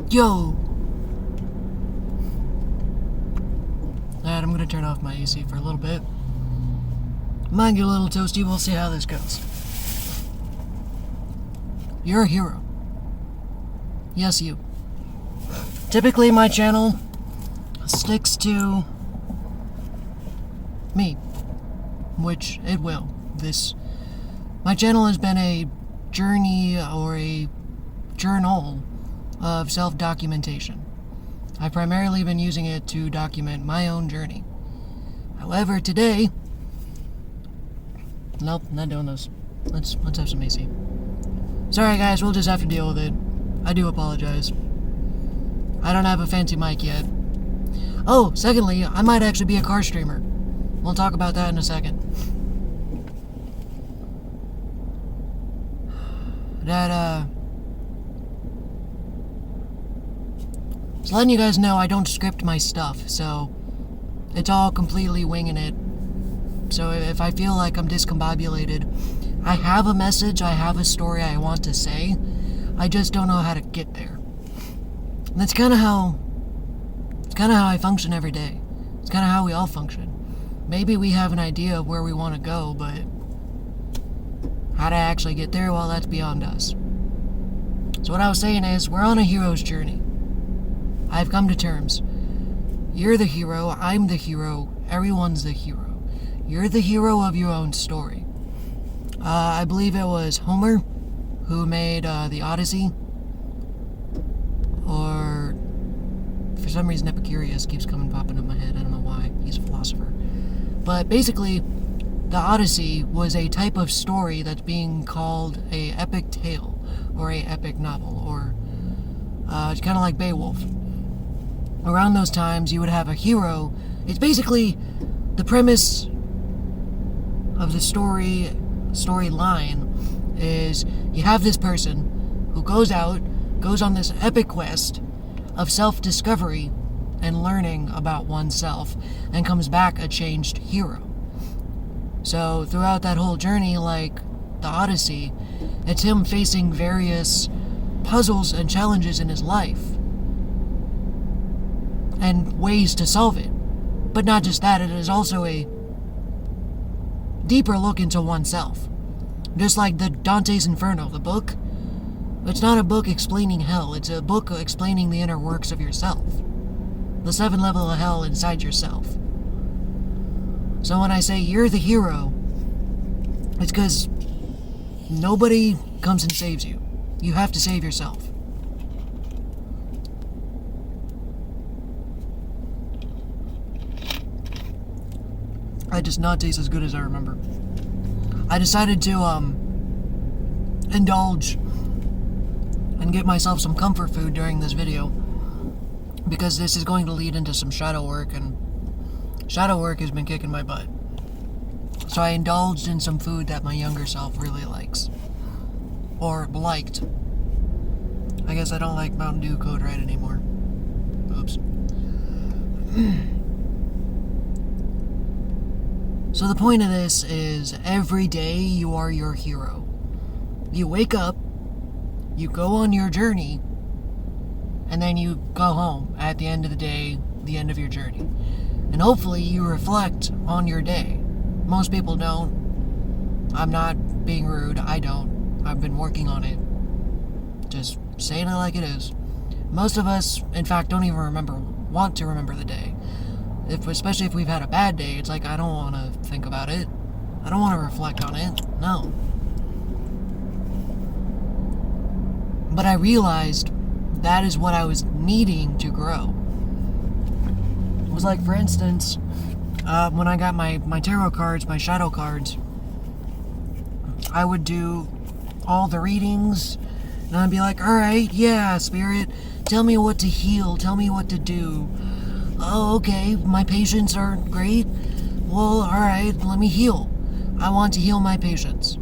Yo! Alright, I'm gonna turn off my AC for a little bit. Mind you, a little toasty, we'll see how this goes. You're a hero. Yes, you. Typically, my channel sticks to me, which it will. My channel has been a journey or a journal of self-documentation. I've primarily been using it to document my own journey. However, today... Nope, not doing this. Let's have some AC. Sorry guys, we'll just have to deal with it. I do apologize. I don't have a fancy mic yet. Oh, secondly, I might actually be a car streamer. We'll talk about that in a second. Just letting you guys know I don't script my stuff, so it's all completely winging it. So if I feel like I'm discombobulated, I have a message, I have a story I want to say, I just don't know how to get there. And that's kind of how I function every day. It's kind of how we all function. Maybe we have an idea of where we want to go, but how to actually get there, well, that's beyond us. So what I was saying is, we're on a hero's journey. I've come to terms. You're the hero, I'm the hero, everyone's the hero. You're the hero of your own story. I believe it was Homer who made the Odyssey. Or, for some reason, Epicurus keeps popping in my head. I don't know why. He's a philosopher. But basically, the Odyssey was a type of story that's being called a epic tale, or a epic novel, or it's kind of like Beowulf. Around those times, you would have a hero. It's basically the premise of the storyline is you have this person who goes on this epic quest of self-discovery and learning about oneself, and comes back a changed hero. So throughout that whole journey, like the Odyssey, it's him facing various puzzles and challenges in his life and ways to solve it. But not just that, it is also a deeper look into oneself. Just like the Dante's Inferno, the book, it's not a book explaining hell, it's a book explaining the inner works of yourself. The 7 levels of hell inside yourself. So when I say you're the hero, it's because nobody comes and saves you. You have to save yourself. That does not taste as good as I remember. I decided to indulge and get myself some comfort food during this video, because this is going to lead into some shadow work, and shadow work has been kicking my butt. So I indulged in some food that my younger self really likes. Or liked. I guess I don't like Mountain Dew Code Red anymore. Oops. So the point of this is, every day you are your hero. You wake up, you go on your journey, and then you go home at the end of the day, the end of your journey. And hopefully you reflect on your day. Most people don't. I'm not being rude, I don't. I've been working on it. Just saying it like it is. Most of us, in fact, don't even want to remember the day. Especially if we've had a bad day, it's like, I don't want to think about it. I don't want to reflect on it. No. But I realized that is what I was needing to grow. It was like, for instance, when I got my tarot cards, my shadow cards, I would do all the readings, and I'd be like, alright, yeah, spirit, tell me what to heal, tell me what to do. Oh, okay, my patients aren't great. Well, alright, let me heal. I want to heal my patients.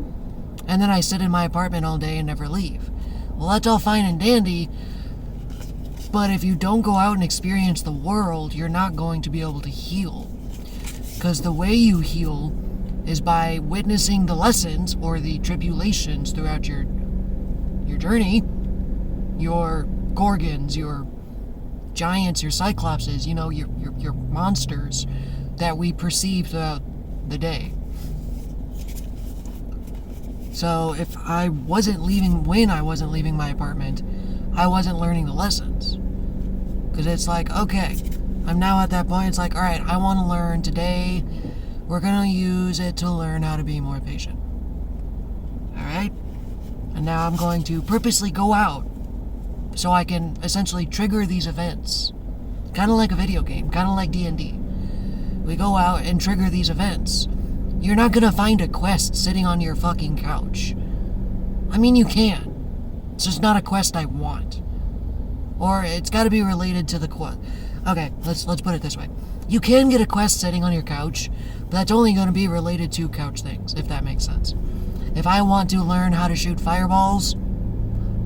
And then I sit in my apartment all day and never leave. Well, that's all fine and dandy, but if you don't go out and experience the world, you're not going to be able to heal. Because the way you heal is by witnessing the lessons or the tribulations throughout your journey, your Gorgons, your giants, your cyclopses, your monsters that we perceive throughout the day. So if I wasn't leaving my apartment, I wasn't learning the lessons. Because it's like, okay, I'm now at that point, it's like, alright, I want to learn today, we're going to use it to learn how to be more patient. Alright? And now I'm going to purposely go out so I can essentially trigger these events. Kind of like a video game, kind of like D&D. We go out and trigger these events. You're not gonna find a quest sitting on your fucking couch. I mean, you can. It's just not a quest I want. Or it's gotta be related to the quest. Okay, let's put it this way. You can get a quest sitting on your couch, but that's only gonna be related to couch things, if that makes sense. If I want to learn how to shoot fireballs,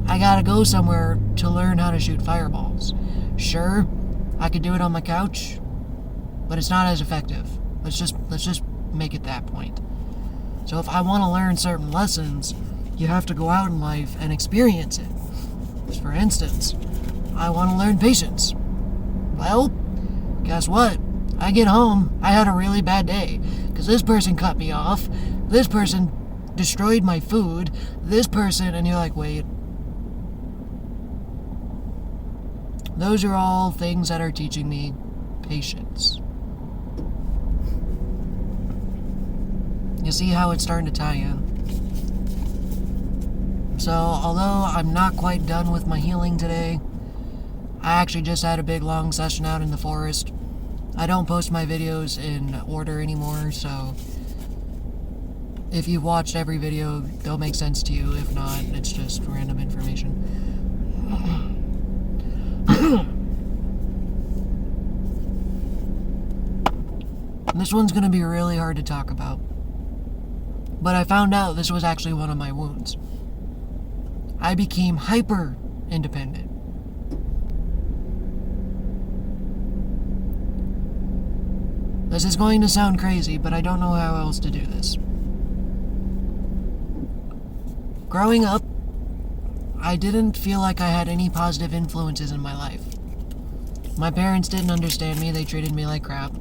I gotta go somewhere to learn how to shoot fireballs. Sure, I could do it on my couch, but it's not as effective. Let's just make it that point. So if I want to learn certain lessons, you have to go out in life and experience it. For instance, I want to learn patience. Well, guess what? I get home, I had a really bad day, because this person cut me off, this person destroyed my food, this person, and you're like, wait. Those are all things that are teaching me patience. You see how it's starting to tie in? So, although I'm not quite done with my healing today, I actually just had a big long session out in the forest. I don't post my videos in order anymore, so if you've watched every video, they'll make sense to you. If not, it's just random information. This one's gonna be really hard to talk about. But I found out this was actually one of my wounds. I became hyper independent. This is going to sound crazy, but I don't know how else to do this. Growing up, I didn't feel like I had any positive influences in my life. My parents didn't understand me, they treated me like crap.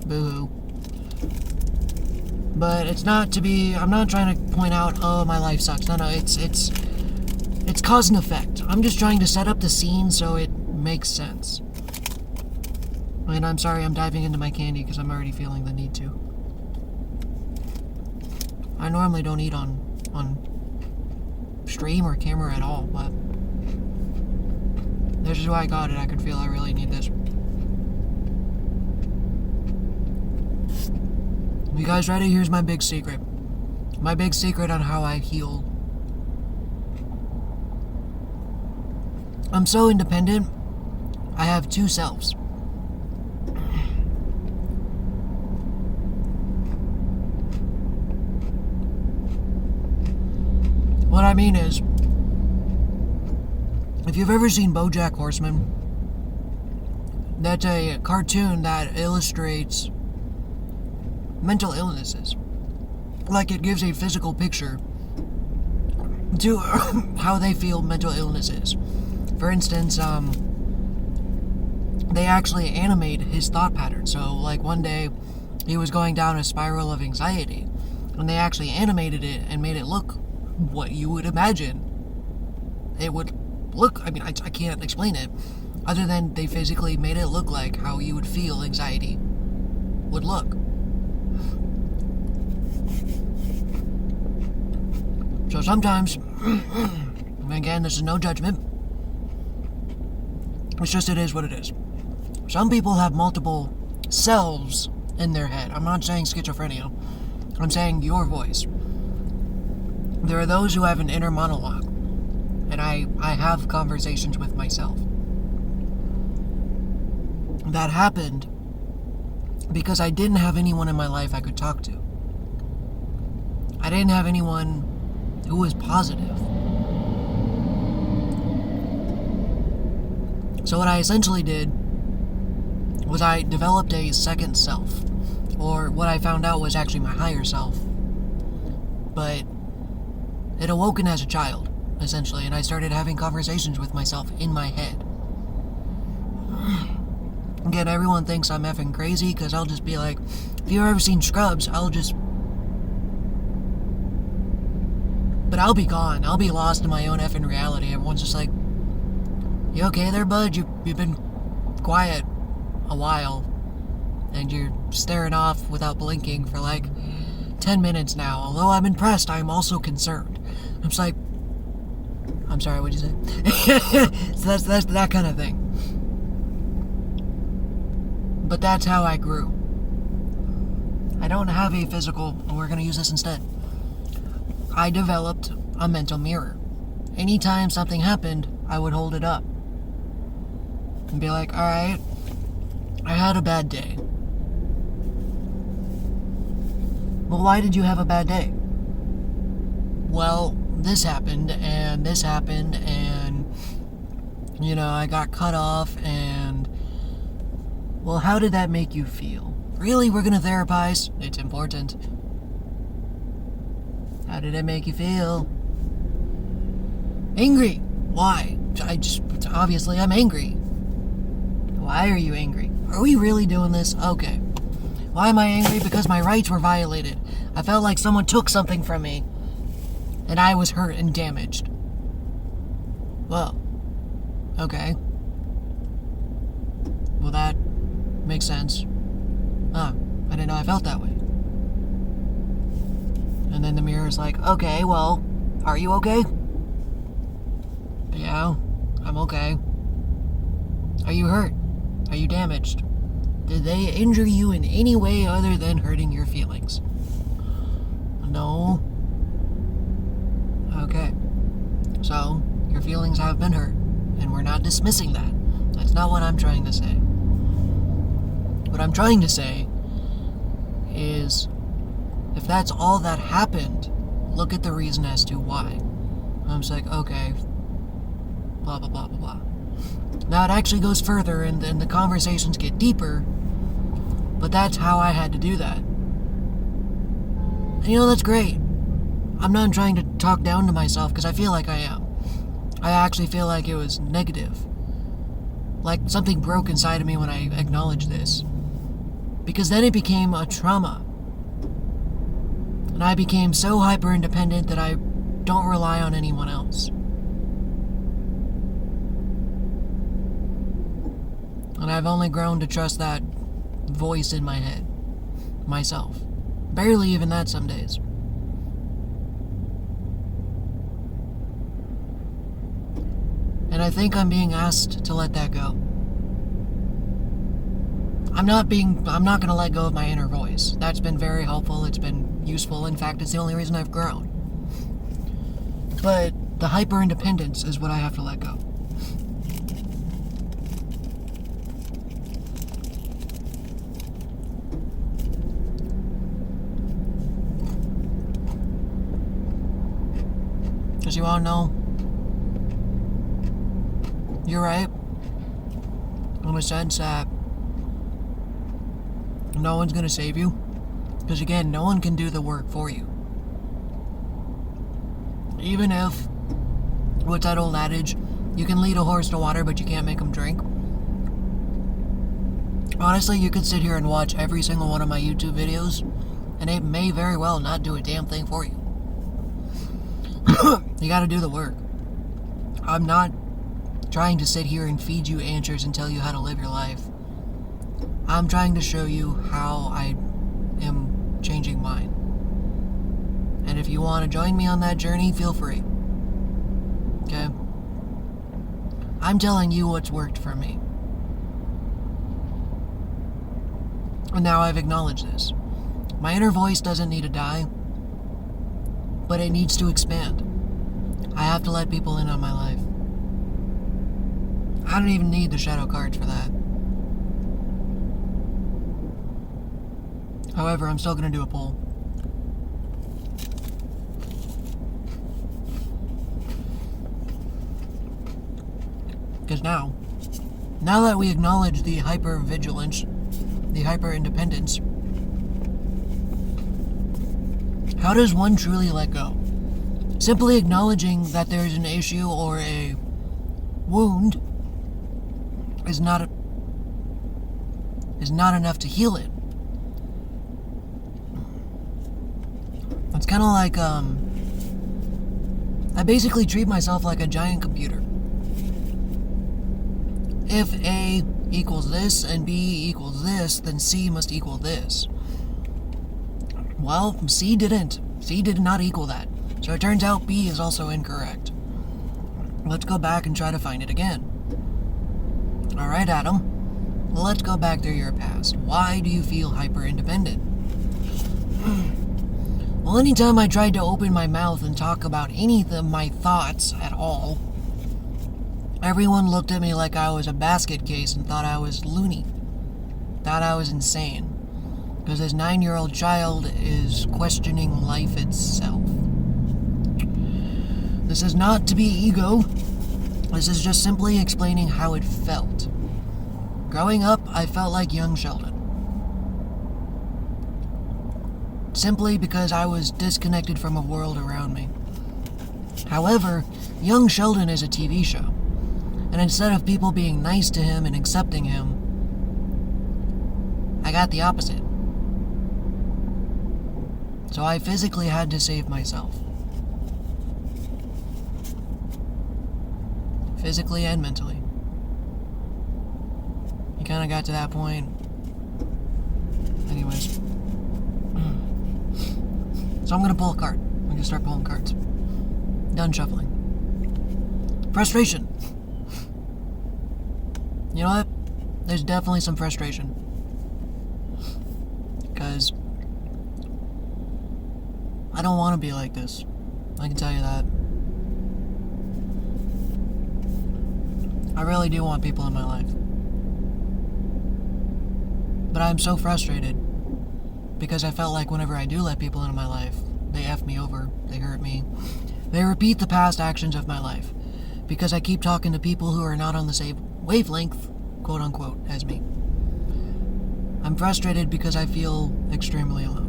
Boo-hoo. But it's not to be, I'm not trying to point out, oh, my life sucks. No, it's cause and effect. I'm just trying to set up the scene so it makes sense. And I'm sorry I'm diving into my candy because I'm already feeling the need to. I normally don't eat on stream or camera at all, but this is why I got it. I could feel I really need this. You guys ready? Here's my big secret. My big secret on how I healed. I'm so independent, I have two selves. What I mean is, if you've ever seen BoJack Horseman, that's a cartoon that illustrates mental illnesses. Like, it gives a physical picture to how they feel mental illness is. For instance, they actually animate his thought pattern. So, like, one day, he was going down a spiral of anxiety, and they actually animated it and made it look what you would imagine it would look. I mean, I can't explain it, other than they physically made it look like how you would feel anxiety would look. So sometimes, again, this is no judgment, it's just, it is what it is. Some people have multiple selves in their head. I'm not saying schizophrenia, I'm saying your voice. There are those who have an inner monologue, and I have conversations with myself. That happened because I didn't have anyone in my life I could talk to. I didn't have anyone who was positive. So what I essentially did was I developed a second self, or what I found out was actually my higher self, but it awoken as a child. essentially, and I started having conversations with myself in my head. Again, everyone thinks I'm effing crazy because I'll just be like, if you've ever seen Scrubs, but I'll be gone. I'll be lost in my own effing reality. Everyone's just like, you okay there, bud? You've been quiet a while, and you're staring off without blinking for like 10 minutes now. Although I'm impressed, I'm also concerned. I'm just like, I'm sorry, what'd you say? So that's that kind of thing. But that's how I grew. I don't have a physical, we're gonna use this instead. I developed a mental mirror. Anytime something happened, I would hold it up and be like, alright, I had a bad day. Well, why did you have a bad day? Well, this happened, and, you know, I got cut off, and, well, how did that make you feel? Really, we're gonna therapize? It's important. How did it make you feel? Angry. Why? Obviously I'm angry. Why are you angry? Are we really doing this? Okay. Why am I angry? Because my rights were violated. I felt like someone took something from me, and I was hurt and damaged. Well, okay. Well, that makes sense. I didn't know I felt that way. And then the mirror's like, okay, well, are you okay? Yeah, I'm okay. Are you hurt? Are you damaged? Did they injure you in any way other than hurting your feelings? No. Okay. So, your feelings have been hurt, and we're not dismissing that. That's not what I'm trying to say. What I'm trying to say is, if that's all that happened, look at the reason as to why. I'm just like, okay, blah, blah, blah, blah, blah. Now it actually goes further, and then the conversations get deeper, but that's how I had to do that. And you know, that's great. I'm not trying to talk down to myself, because I feel like I am. I actually feel like it was negative. Like something broke inside of me when I acknowledged this. Because then it became a trauma. And I became so hyper-independent that I don't rely on anyone else. And I've only grown to trust that voice in my head. Myself. Barely even that some days. And I think I'm being asked to let that go. I'm not gonna let go of my inner voice. That's been very helpful, it's been useful, in fact, it's the only reason I've grown. But the hyper-independence is what I have to let go. Because you all know, you're right, in a sense that no one's gonna save you. Because again, no one can do the work for you. Even if, what's that old adage? You can lead a horse to water, but you can't make him drink. Honestly, you could sit here and watch every single one of my YouTube videos, and it may very well not do a damn thing for you. You gotta do the work. I'm not trying to sit here and feed you answers and tell you how to live your life. I'm trying to show you how I am changing mine. And if you want to join me on that journey, feel free. Okay? I'm telling you what's worked for me. And now I've acknowledged this. My inner voice doesn't need to die, but it needs to expand. I have to let people in on my life. I don't even need the shadow cards for that. However, I'm still going to do a poll. Because now that we acknowledge the hyper-vigilance, the hyper-independence, how does one truly let go? Simply acknowledging that there's an issue or a wound is not enough to heal it. It's kind of like, I basically treat myself like a giant computer. If A equals this and B equals this, then C must equal this. Well, C didn't. C did not equal that. So it turns out B is also incorrect. Let's go back and try to find it again. Alright, Adam. Let's go back through your past. Why do you feel hyper-independent? Well, anytime I tried to open my mouth and talk about any of my thoughts at all, everyone looked at me like I was a basket case and thought I was loony. Thought I was insane. Because this 9-year-old child is questioning life itself. This is not to be ego. This is just simply explaining how it felt. Growing up, I felt like young Sheldon. Simply because I was disconnected from a world around me. However, Young Sheldon is a TV show. And instead of people being nice to him and accepting him, I got the opposite. So I physically had to save myself. Physically and mentally. You kind of got to that point. Anyways. So I'm gonna pull a card. I'm gonna start pulling cards. Done shuffling. Frustration. You know what? There's definitely some frustration. Because I don't want to be like this. I can tell you that. I really do want people in my life. But I'm so frustrated because I felt like whenever I do let people into my life, they F me over, they hurt me. They repeat the past actions of my life because I keep talking to people who are not on the same wavelength, quote unquote, as me. I'm frustrated because I feel extremely alone.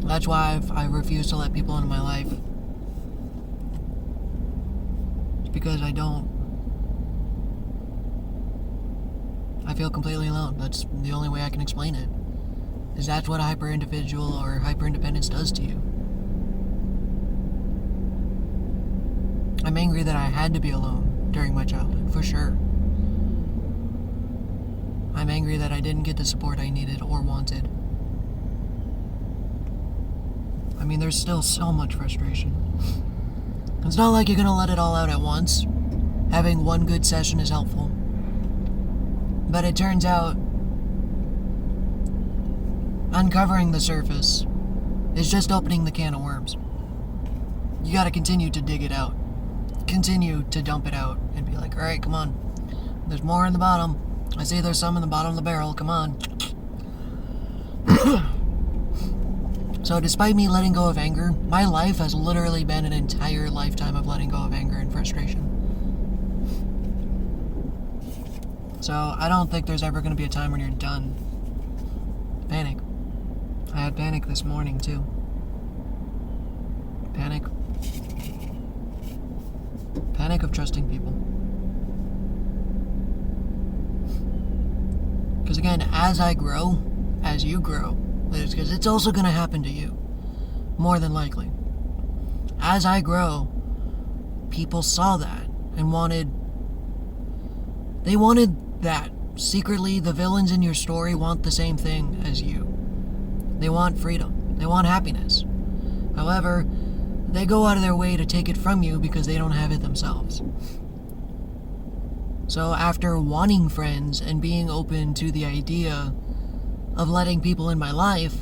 That's why I refuse to let people into my life. It's because I feel completely alone. That's the only way I can explain it. Is that's what a hyper-individual or hyper-independence does to you. I'm angry that I had to be alone during my childhood, for sure. I'm angry that I didn't get the support I needed or wanted. I mean, there's still so much frustration. It's not like you're gonna let it all out at once. Having one good session is helpful. But it turns out uncovering the surface is just opening the can of worms. You gotta continue to dig it out. Continue to dump it out and be like, alright, come on. There's more in the bottom. I see there's some in the bottom of the barrel, come on. So despite me letting go of anger, my life has literally been an entire lifetime of letting go of anger and frustration. So I don't think there's ever going to be a time when you're done. Panic. I had panic this morning too. Panic. Panic of trusting people. Because again, as I grow, as you grow, because it's also going to happen to you. More than likely. As I grow, people saw that and wanted that. Secretly, the villains in your story want the same thing as you. They want freedom. They want happiness. However, they go out of their way to take it from you because they don't have it themselves. So after wanting friends and being open to the idea of letting people in my life,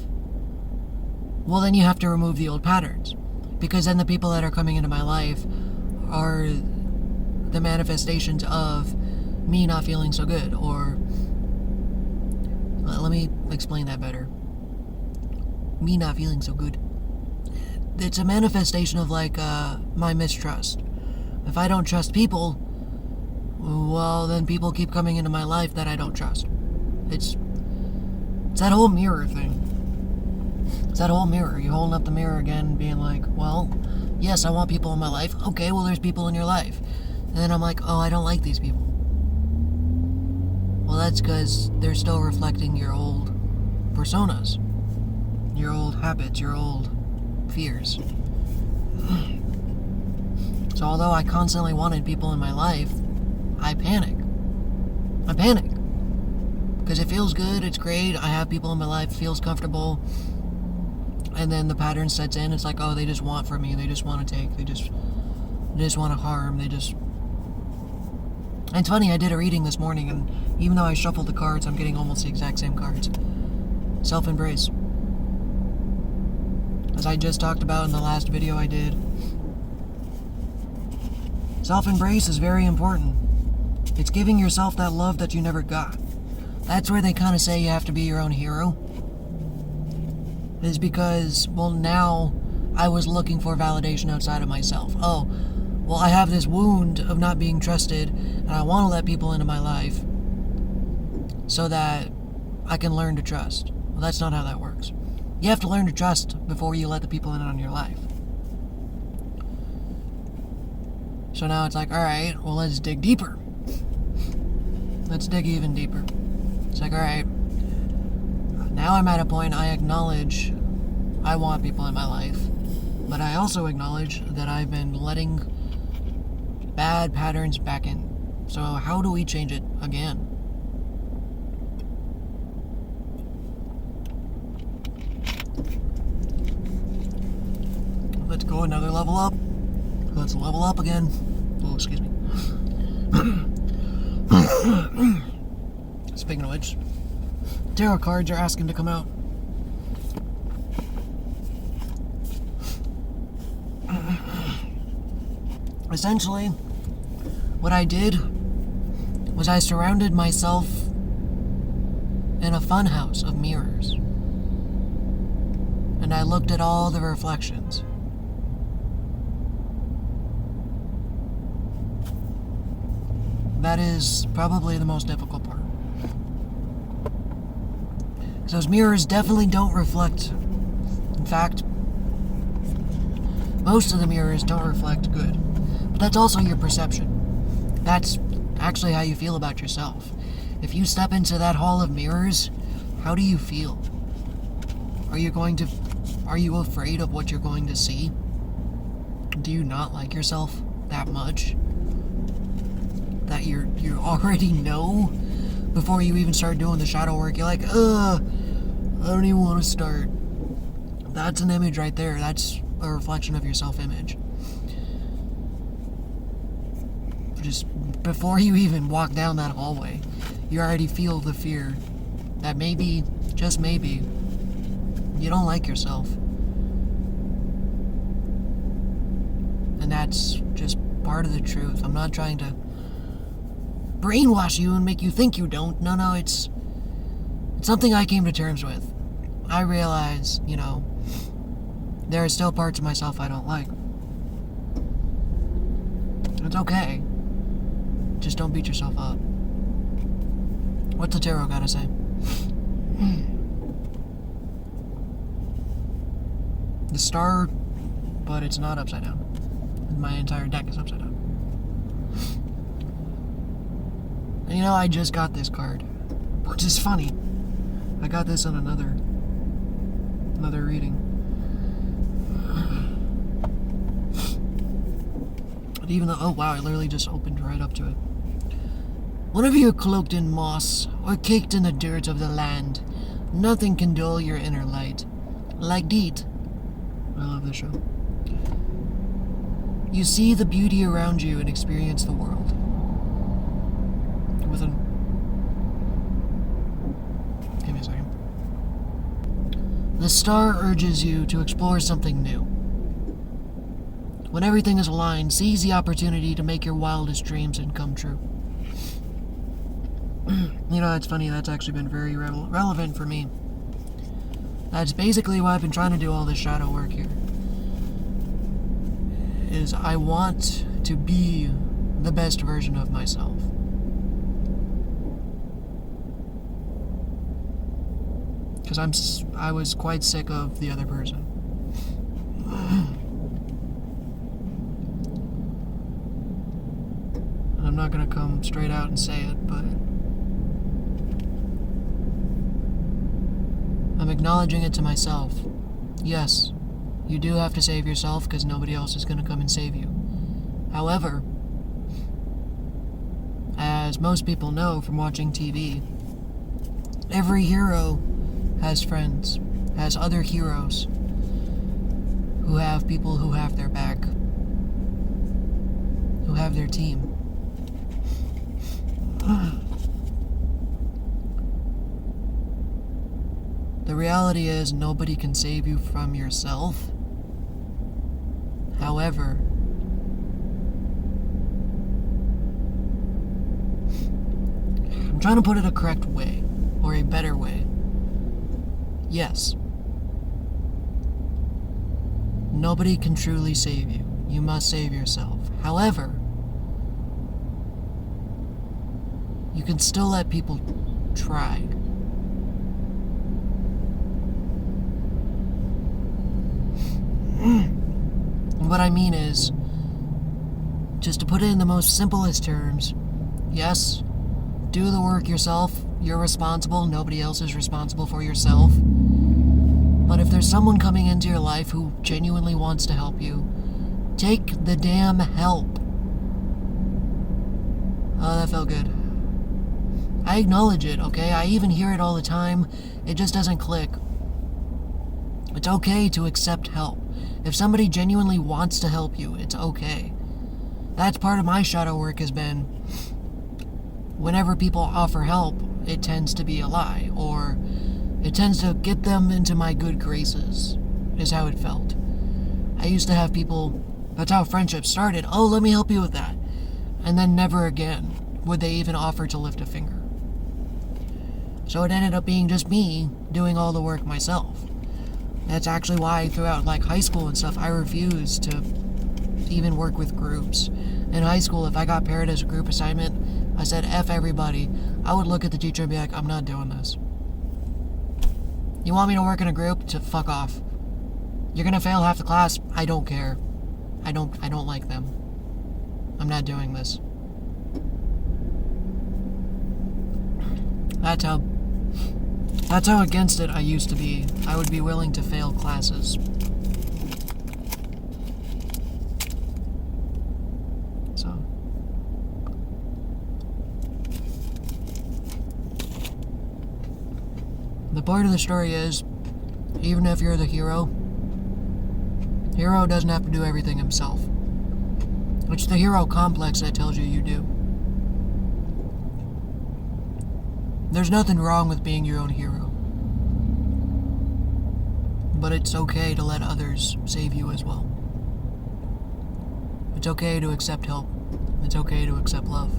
well, then you have to remove the old patterns. Because then the people that are coming into my life are the manifestations of me not feeling so good, or let me explain that better. Me not feeling so good. It's a manifestation of like my mistrust. If I don't trust people, well, then people keep coming into my life that I don't trust. It's that whole mirror thing. It's that whole mirror. You're holding up the mirror again, being like, well, yes, I want people in my life. Okay, well, there's people in your life. And then I'm like, oh, I don't like these people. Well, that's because they're still reflecting your old personas, your old habits, your old fears. So although I constantly wanted people in my life, I panic. I panic. Because it feels good, it's great, I have people in my life, feels comfortable. And then the pattern sets in, it's like, oh, they just want from me, they just want to take, they just want to harm, And it's funny, I did a reading this morning, and even though I shuffled the cards, I'm getting almost the exact same cards. Self-embrace. As I just talked about in the last video I did, self-embrace is very important. It's giving yourself that love that you never got. That's where they kind of say you have to be your own hero. Is because, well, now I was looking for validation outside of myself. Oh, well, I have this wound of not being trusted, and I want to let people into my life so that I can learn to trust. Well, that's not how that works. You have to learn to trust before you let the people in on your life. So now it's like, alright, well, let's dig deeper. Let's dig even deeper. It's like, alright, now I'm at a point I acknowledge I want people in my life, but I also acknowledge that I've been letting bad patterns back in. So how do we change it again? Let's go another level up. Let's level up again. Oh, excuse me. Speaking of which, tarot cards are asking to come out. Essentially, what I did was I surrounded myself in a funhouse of mirrors. And I looked at all the reflections. That is probably the most difficult part. Those mirrors definitely don't reflect. In fact, most of the mirrors don't reflect good. But that's also your perception. That's actually how you feel about yourself. If you step into that hall of mirrors, how do you feel? Are you afraid of what you're going to see? Do you not like yourself that much? That you already know before you even start doing the shadow work? You're like, I don't even want to start. That's an image right there. That's a reflection of your self-image. Just before you even walk down that hallway, you already feel the fear that maybe, just maybe, you don't like yourself. And that's just part of the truth. I'm not trying to brainwash you and make you think you don't. No, it's something I came to terms with. I realize, there are still parts of myself I don't like. It's okay. Just don't beat yourself up. What's the tarot gotta say? The star, but it's not upside down. My entire deck is upside down. And I just got this card, which is funny. I got this on another reading. But even though, oh wow, I literally just opened right up to it. One of you cloaked in moss or caked in the dirt of the land, nothing can dull your inner light. Like Deet, I love this show. You see the beauty around you and experience the world. Give me a second. The star urges you to explore something new. When everything is aligned, seize the opportunity to make your wildest dreams and come true. It's funny, that's actually been very relevant for me. That's basically why I've been trying to do all this shadow work here. Is I want to be the best version of myself. Because I was quite sick of the other person. And I'm not gonna come straight out and say it, but I'm acknowledging it to myself. Yes, you do have to save yourself because nobody else is gonna come and save you. However, as most people know from watching TV, every hero has friends, has other heroes who have people who have their back, who have their team. The reality is nobody can save you from yourself. However, I'm trying to put it a correct way, or a better way. Yes. Nobody can truly save you. You must save yourself. However, you can still let people try. What I mean is, just to put it in the most simplest terms, yes, do the work yourself. You're responsible. Nobody else is responsible for yourself. But if there's someone coming into your life who genuinely wants to help you, take the damn help. Oh, that felt good. I acknowledge it, okay? I even hear it all the time. It just doesn't click. It's okay to accept help. If somebody genuinely wants to help you, it's okay. That's part of my shadow work has been, whenever people offer help, it tends to be a lie, or it tends to get them into my good graces, is how it felt. I used to have people, that's how friendships started. Oh, let me help you with that. And then never again would they even offer to lift a finger. So it ended up being just me doing all the work myself. That's actually why throughout like high school and stuff, I refused to even work with groups. In high school, if I got paired as a group assignment, I said, F everybody. I would look at the teacher and be like, I'm not doing this. You want me to work in a group? To fuck off. You're gonna fail half the class. I don't care. I don't like them. I'm not doing this. That's how against it I used to be. I would be willing to fail classes. So. The part of the story is, even if you're the hero doesn't have to do everything himself. It's the hero complex that tells you you do. There's nothing wrong with being your own hero. But it's okay to let others save you as well. It's okay to accept help. It's okay to accept love.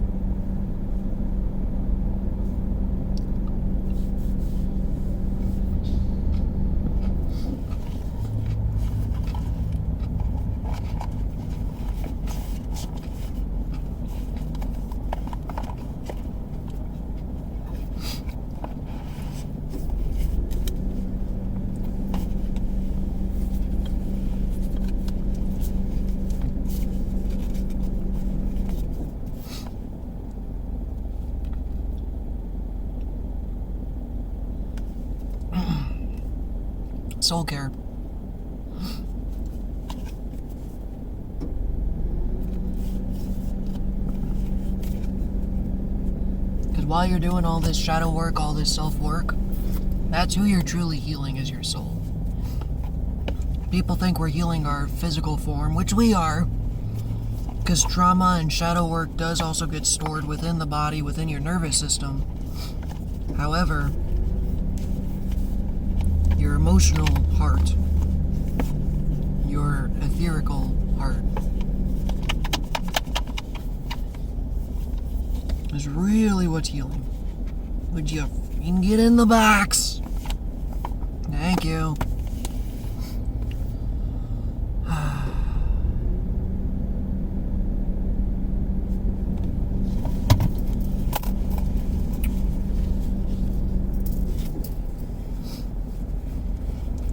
Soul care. Because while you're doing all this shadow work, all this self-work, that's who you're truly healing, is your soul. People think we're healing our physical form, which we are, because trauma and shadow work does also get stored within the body, within your nervous system. However, your emotional heart, your etherical heart, is really what's healing. Would you fucking get in the box? Thank you.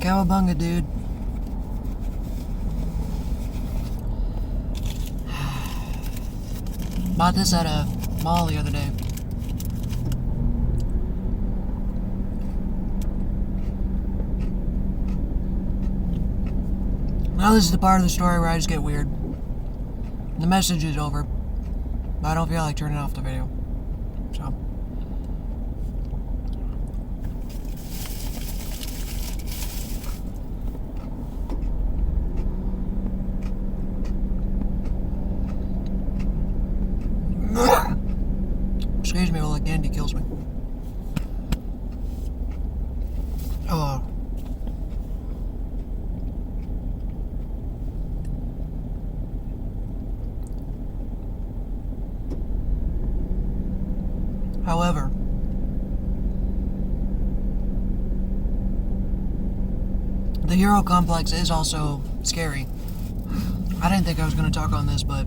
Cowabunga, dude. Bought this at a mall the other day. Now this is the part of the story where I just get weird. The message is over, but I don't feel like turning off the video. So. Excuse me while the candy kills me. Oh. However, the hero complex is also scary. I didn't think I was going to talk on this, but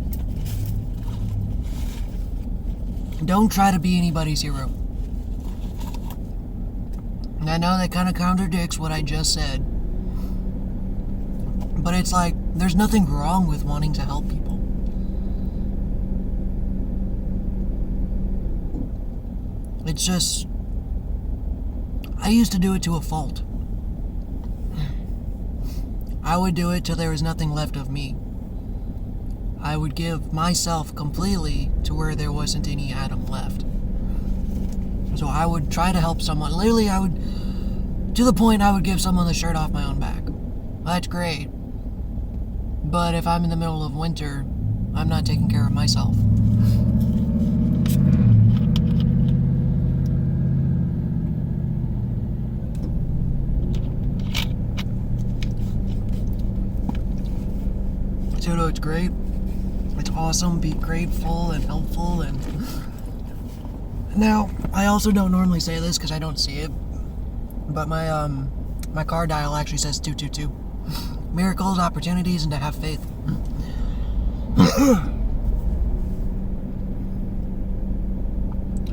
don't try to be anybody's hero. And I know that kind of contradicts what I just said, but it's like, there's nothing wrong with wanting to help people. It's just, I used to do it to a fault. I would do it till there was nothing left of me. I would give myself completely to where there wasn't any atom left. So I would try to help someone. Literally, I would, to the point I would give someone the shirt off my own back. That's great. But if I'm in the middle of winter, I'm not taking care of myself. Pseudo, it's great. It's awesome. Be grateful and helpful. And now, I also don't normally say this because I don't see it, but my car dial actually says 222. Miracles, opportunities, and to have faith.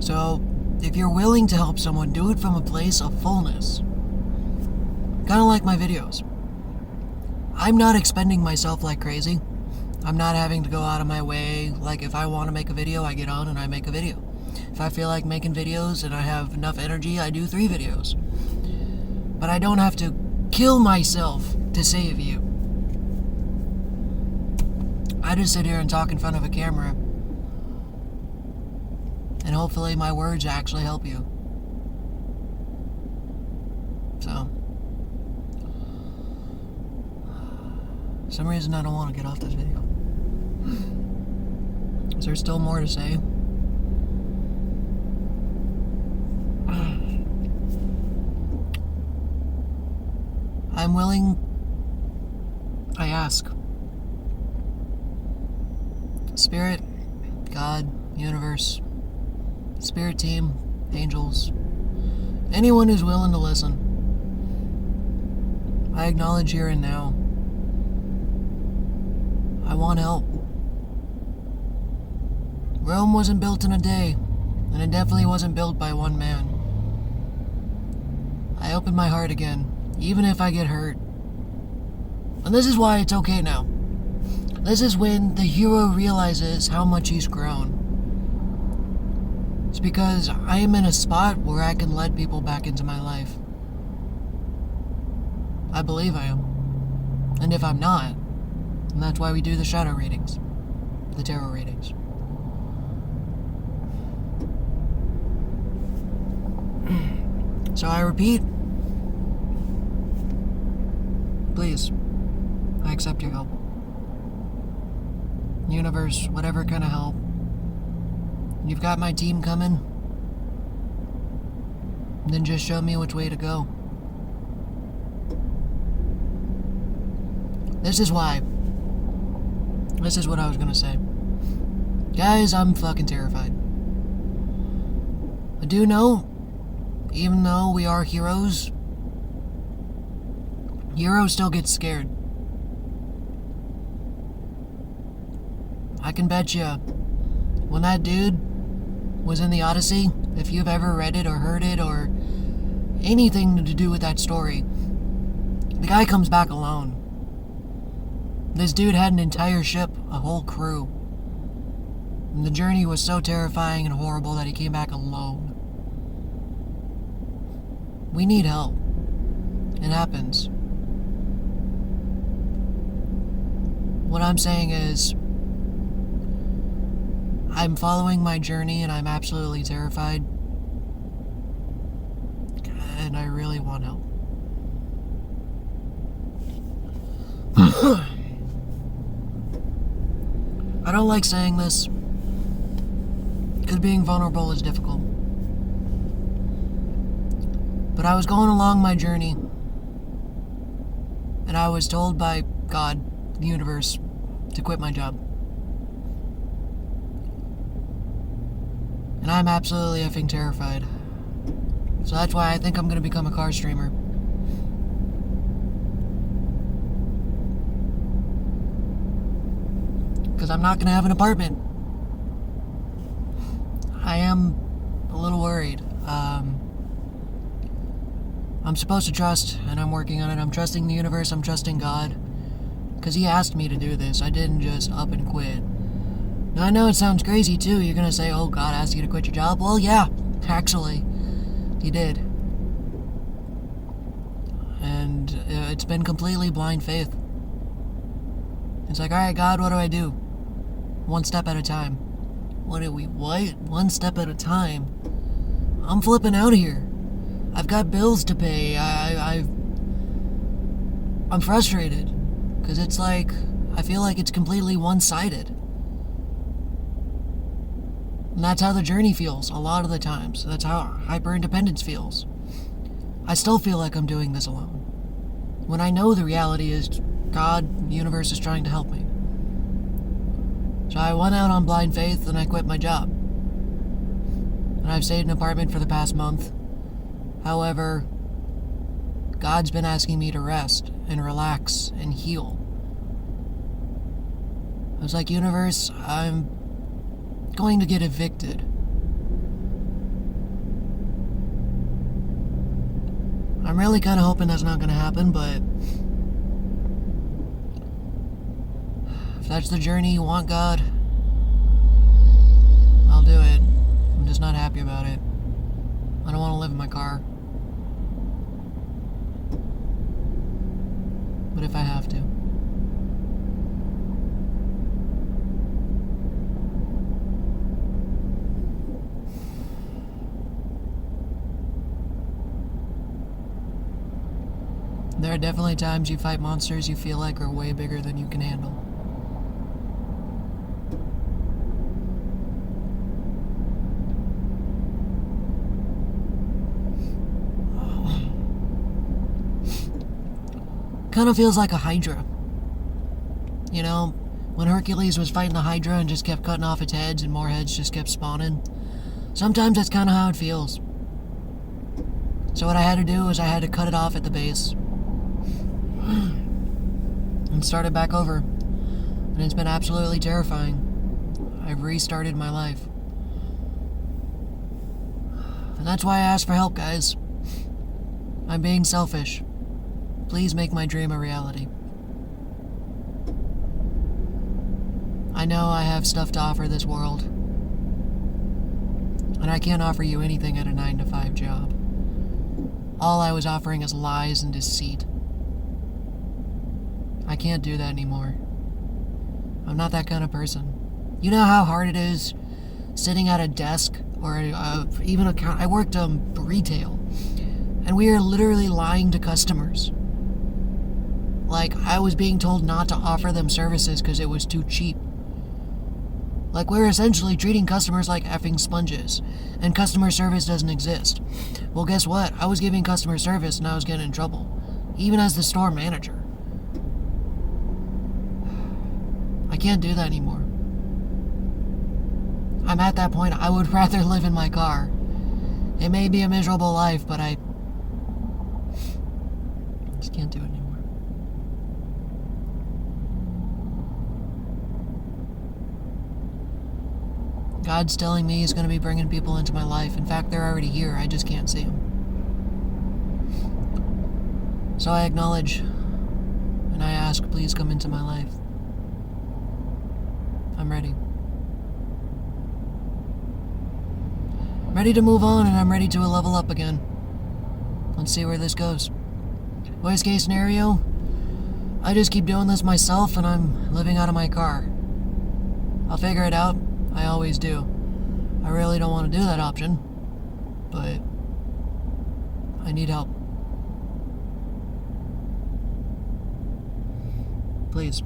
So, if you're willing to help someone, do it from a place of fullness. Kind of like my videos. I'm not expending myself like crazy. I'm not having to go out of my way. Like, if I want to make a video, I get on and I make a video. If I feel like making videos and I have enough energy, I do 3 videos. But I don't have to kill myself to save you. I just sit here and talk in front of a camera. And hopefully my words actually help you. So. For some reason I don't want to get off this video. Is there still more to say? I'm willing, I ask. Spirit, God, universe, spirit team, angels, anyone who's willing to listen. I acknowledge here and now. I want help. Rome wasn't built in a day, and it definitely wasn't built by one man. I open my heart again, even if I get hurt. And this is why it's okay now. This is when the hero realizes how much he's grown. It's because I am in a spot where I can let people back into my life. I believe I am. And if I'm not, and that's why we do the shadow readings, the tarot readings. So I repeat, please, I accept your help. Universe, whatever kind of help. You've got my team coming. Then just show me which way to go. This is why. This is what I was gonna say. Guys, I'm fucking terrified. I do know, even though we are heroes, heroes still get scared. I can bet you, when that dude was in the Odyssey, if you've ever read it or heard it or anything to do with that story, The guy comes back alone. This dude had an entire ship, a whole crew. And the journey was so terrifying and horrible that he came back alone. We need help. It happens. What I'm saying is, I'm following my journey and I'm absolutely terrified. And I really want help. I don't like saying this, because being vulnerable is difficult. But I was going along my journey, and I was told by God, the universe, to quit my job. And I'm absolutely effing terrified. So that's why I think I'm gonna become a car streamer. Because I'm not gonna have an apartment. I am a little worried. I'm supposed to trust, and I'm working on it. I'm trusting the universe, I'm trusting God. Because he asked me to do this. I didn't just up and quit. Now, I know it sounds crazy, too. You're gonna say, oh, God asked you to quit your job. Well, yeah, actually, he did. And it's been completely blind faith. It's like, alright, God, what do I do? One step at a time. What? One step at a time? I'm flipping out of here. I've got bills to pay. I'm frustrated. Because it's like, I feel like it's completely one-sided. And that's how the journey feels a lot of the times. That's how hyper-independence feels. I still feel like I'm doing this alone. When I know the reality is God, the universe is trying to help me. So I went out on blind faith and I quit my job. And I've stayed in an apartment for the past month. However, God's been asking me to rest and relax and heal. I was like, universe, I'm going to get evicted. I'm really kind of hoping that's not going to happen, but if that's the journey you want, God, I'll do it. I'm just not happy about it. I don't want to live in my car. But if I have to. There are definitely times you fight monsters you feel like are way bigger than you can handle. Kind of feels like a Hydra. You know, when Hercules was fighting the Hydra and just kept cutting off its heads and more heads just kept spawning. Sometimes that's kind of how it feels. So what I had to do was I had to cut it off at the base. And start it back over. And it's been absolutely terrifying. I've restarted my life. And that's why I asked for help, guys. I'm being selfish. Please make my dream a reality. I know I have stuff to offer this world. And I can't offer you anything at a 9-to-5 job. All I was offering is lies and deceit. I can't do that anymore. I'm not that kind of person. You know how hard it is sitting at a desk or even I worked retail, and we are literally lying to customers. Like, I was being told not to offer them services because it was too cheap. Like, we're essentially treating customers like effing sponges, and customer service doesn't exist. Well, guess what? I was giving customer service and I was getting in trouble, even as the store manager. I can't do that anymore. I'm at that point, I would rather live in my car. It may be a miserable life, but I just can't do it anymore. God's telling me he's going to be bringing people into my life. In fact, they're already here. I just can't see them. So I acknowledge, and I ask, please come into my life. I'm ready. I'm ready to move on, and I'm ready to level up again. Let's see where this goes. Worst case scenario, I just keep doing this myself and I'm living out of my car. I'll figure it out. I always do. I really don't want to do that option, but I need help. Please.